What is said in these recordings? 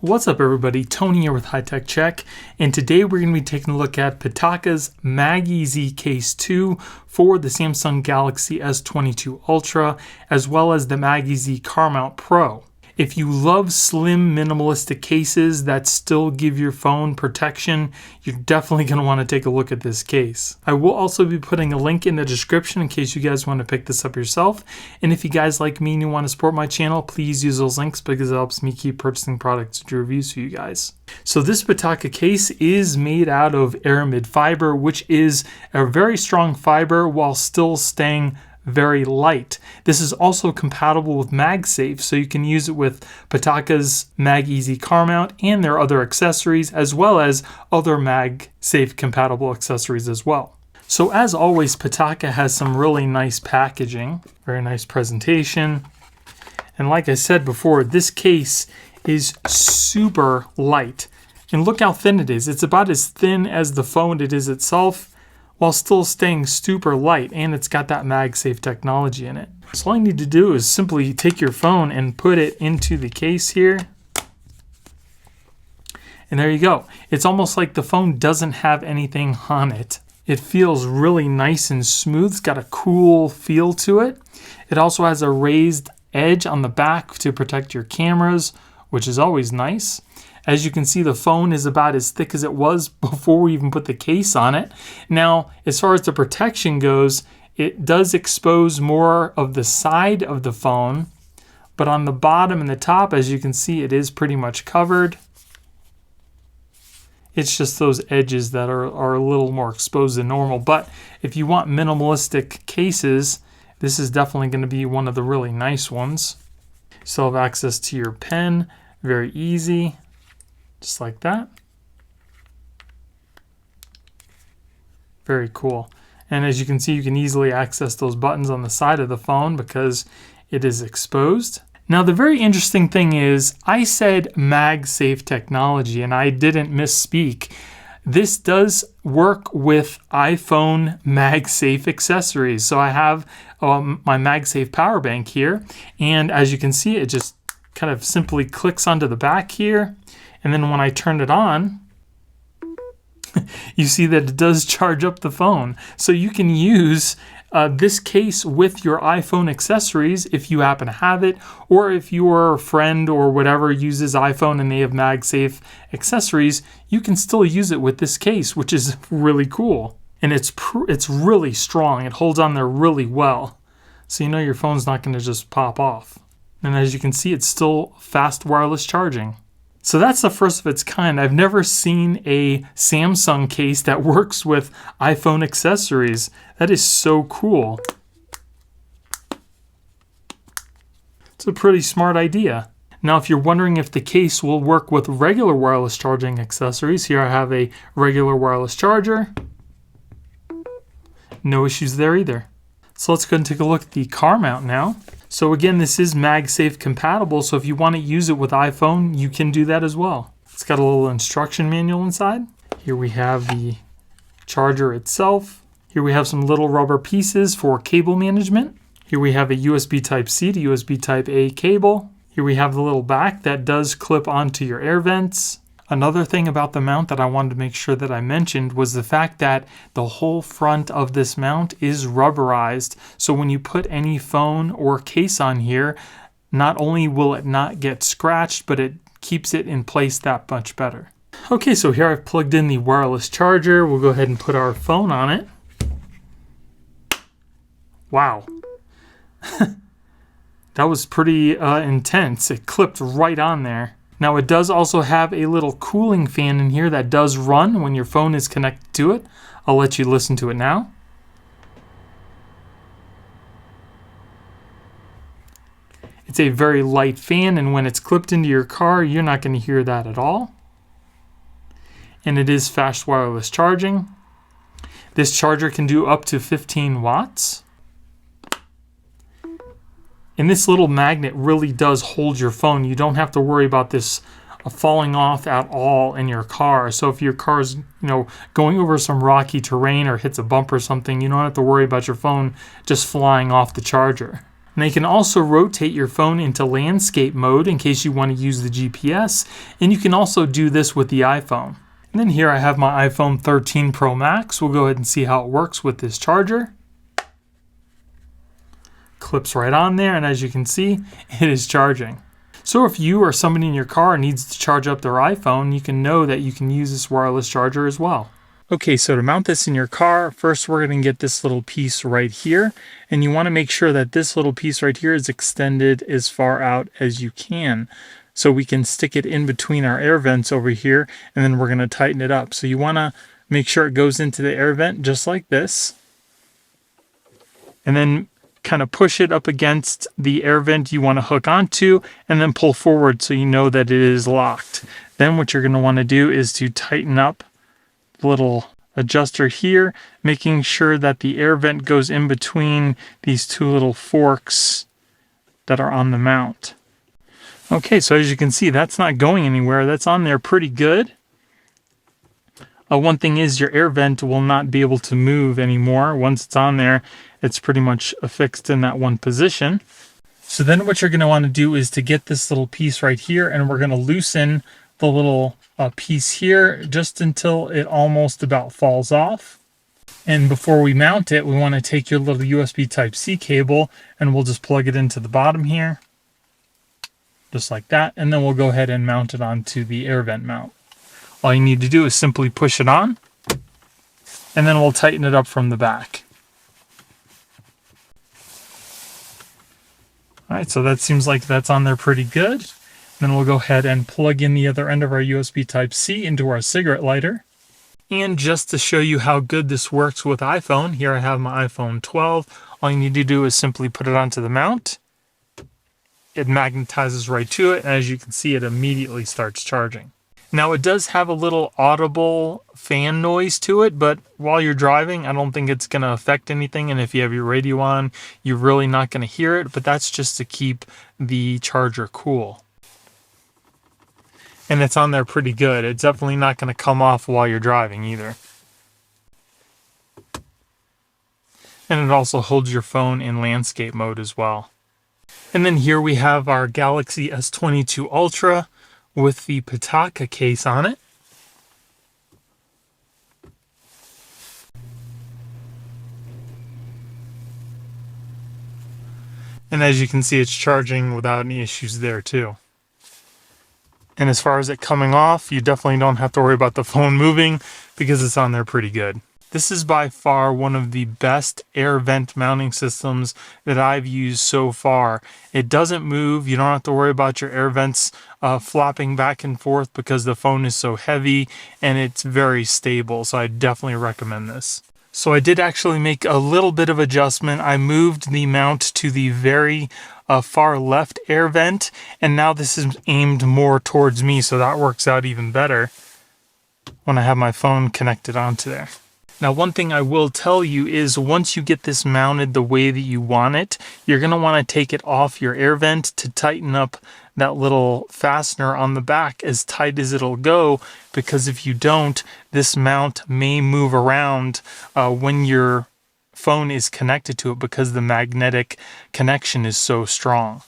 What's up everybody, Tony here with High Tech Check, and today we're going to be taking a look at Pitaka's MagEZ Case 2 for the Samsung Galaxy S22 Ultra, as well as the MagEZ Car Mount Pro. If you love slim minimalistic cases that still give your phone protection, you're definitely going to want to take a look at this case. I will also be putting a link in the description in case you guys want to pick this up yourself. And if you guys like me and you want to support my channel, please use those links because it helps me keep purchasing products to do reviews for you guys. So this Pitaka case is made out of aramid fiber, which is a very strong fiber while still staying very light. This is also compatible with Magsafe, so you can use it with Pitaka's MagEZ car mount and their other accessories, as well as other Magsafe compatible accessories as well. So as always, Pitaka has some really nice packaging, very nice presentation. And like I said before, this case is super light. And look how thin it is. It's about as thin as the phone it is itself, while still staying super light, and it's got that MagSafe technology in it. So all you need to do is simply take your phone and put it into the case here. And there you go. It's almost like the phone doesn't have anything on it. It feels really nice and smooth. It's got a cool feel to it. It also has a raised edge on the back to protect your cameras, which is always nice. As you can see, the phone is about as thick as it was before we even put the case on it. Now, as far as the protection goes, it does expose more of the side of the phone, but on the bottom and the top, as you can see, it is pretty much covered. It's just those edges that are a little more exposed than normal. But if you want minimalistic cases, this is definitely going to be one of the really nice ones. Still have access to your pen, very easy. Just like that. Very cool. And as you can see, you can easily access those buttons on the side of the phone because it is exposed. Now, the very interesting thing is I said MagSafe technology and I didn't misspeak. This does work with iPhone MagSafe accessories. So I have my MagSafe power bank here, and as you can see, it just kind of simply clicks onto the back here. And then when I turn it on, you see that it does charge up the phone. So you can use this case with your iPhone accessories if you happen to have it, or if your friend or whatever uses iPhone and they have MagSafe accessories, you can still use it with this case, which is really cool. And it's really strong. It holds on there really well. So you know your phone's not going to just pop off. And as you can see, it's still fast wireless charging. So that's the first of its kind. I've never seen a Samsung case that works with iPhone accessories. That is so cool. It's a pretty smart idea. Now, if you're wondering if the case will work with regular wireless charging accessories, here I have a regular wireless charger. No issues there either. So let's go and take a look at the car mount now. So again, this is MagSafe compatible, so if you want to use it with iPhone, you can do that as well. It's got a little instruction manual inside. Here we have the charger itself. Here we have some little rubber pieces for cable management. Here we have a USB Type-C to USB Type-A cable. Here we have the little back that does clip onto your air vents. Another thing about the mount that I wanted to make sure that I mentioned was the fact that the whole front of this mount is rubberized. So when you put any phone or case on here, not only will it not get scratched, but it keeps it in place that much better. Okay, so here I've plugged in the wireless charger. We'll go ahead and put our phone on it. Wow. That was pretty intense. It clipped right on there. Now it does also have a little cooling fan in here that does run when your phone is connected to it. I'll let you listen to it now. It's a very light fan, and when it's clipped into your car, you're not going to hear that at all. And it is fast wireless charging. This charger can do up to 15 watts. And this little magnet really does hold your phone. You don't have to worry about this falling off at all in your car. So if your car is, going over some rocky terrain or hits a bump or something, you don't have to worry about your phone just flying off the charger. Now you can also rotate your phone into landscape mode in case you want to use the GPS, and you can also do this with the iPhone. And then here I have my iPhone 13 Pro Max. We'll go ahead and see how it works with this charger. Clips right on there, and as you can see, it is charging. So if you or somebody in your car needs to charge up their iPhone, you can know that you can use this wireless charger as well. Okay, so to mount this in your car, first we're going to get this little piece right here, and you want to make sure that this little piece right here is extended as far out as you can. So we can stick it in between our air vents over here, and then we're going to tighten it up. So you want to make sure it goes into the air vent just like this, and then kind of push it up against the air vent you want to hook onto, and then pull forward so you know that it is locked. Then what you're going to want to do is to tighten up the little adjuster here, making sure that the air vent goes in between these two little forks that are on the mount. Okay, so as you can see, that's not going anywhere. That's on there pretty good. One thing is your air vent will not be able to move anymore. Once it's on there, it's pretty much affixed in that one position. So then what you're going to want to do is to get this little piece right here, and we're going to loosen the little piece here just until it almost about falls off. And before we mount it, we want to take your little USB Type-C cable, and we'll just plug it into the bottom here, just like that, and then we'll go ahead and mount it onto the air vent mount. All you need to do is simply push it on, and then we'll tighten it up from the back. Alright, so that seems like that's on there pretty good. Then we'll go ahead and plug in the other end of our USB Type-C into our cigarette lighter. And just to show you how good this works with iPhone, here I have my iPhone 12. All you need to do is simply put it onto the mount. It magnetizes right to it, and as you can see, it immediately starts charging. Now it does have a little audible fan noise to it, but while you're driving, I don't think it's going to affect anything. And if you have your radio on, you're really not going to hear it, but that's just to keep the charger cool. And it's on there pretty good. It's definitely not going to come off while you're driving either. And it also holds your phone in landscape mode as well. And then here we have our Galaxy S22 Ultra with the Pitaka case on it. And as you can see, it's charging without any issues there too. And as far as it coming off, you definitely don't have to worry about the phone moving because it's on there pretty good. This is by far one of the best air vent mounting systems that I've used so far. It doesn't move. You don't have to worry about your air vents flopping back and forth because the phone is so heavy, and it's very stable. So I definitely recommend this. So I did actually make a little bit of adjustment. I moved the mount to the very far left air vent, and now this is aimed more towards me, so that works out even better when I have my phone connected onto there. Now, one thing I will tell you is once you get this mounted the way that you want it, you're going to want to take it off your air vent to tighten up that little fastener on the back as tight as it'll go, because if you don't, this mount may move around when your phone is connected to it because the magnetic connection is so strong.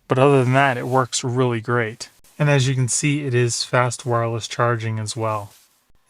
But other than that, it works really great. And as you can see, it is fast wireless charging as well.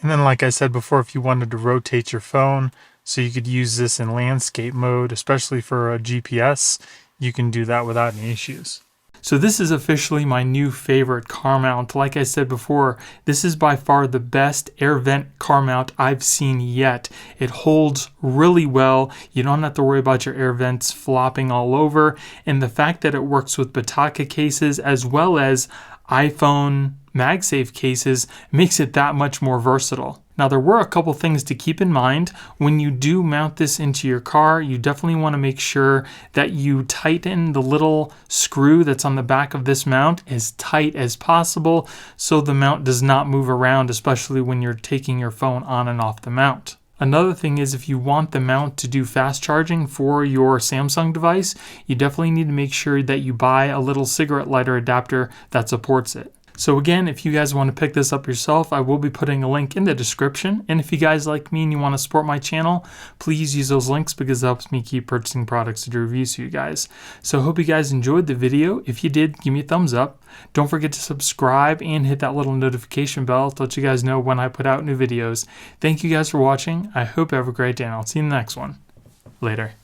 And then, like I said before, if you wanted to rotate your phone so you could use this in landscape mode, especially for a GPS, you can do that without any issues. So this is officially my new favorite car mount. Like I said before, this is by far the best air vent car mount I've seen yet. It holds really well. You don't have to worry about your air vents flopping all over. And the fact that it works with Pitaka cases as well as iPhone MagSafe cases makes it that much more versatile. Now, there were a couple things to keep in mind. When you do mount this into your car, you definitely want to make sure that you tighten the little screw that's on the back of this mount as tight as possible so the mount does not move around, especially when you're taking your phone on and off the mount. Another thing is, if you want the mount to do fast charging for your Samsung device, you definitely need to make sure that you buy a little cigarette lighter adapter that supports it. So again, if you guys want to pick this up yourself, I will be putting a link in the description. And if you guys like me and you want to support my channel, please use those links because it helps me keep purchasing products to do reviews for you guys. So I hope you guys enjoyed the video. If you did, give me a thumbs up. Don't forget to subscribe and hit that little notification bell to let you guys know when I put out new videos. Thank you guys for watching. I hope you have a great day, and I'll see you in the next one. Later.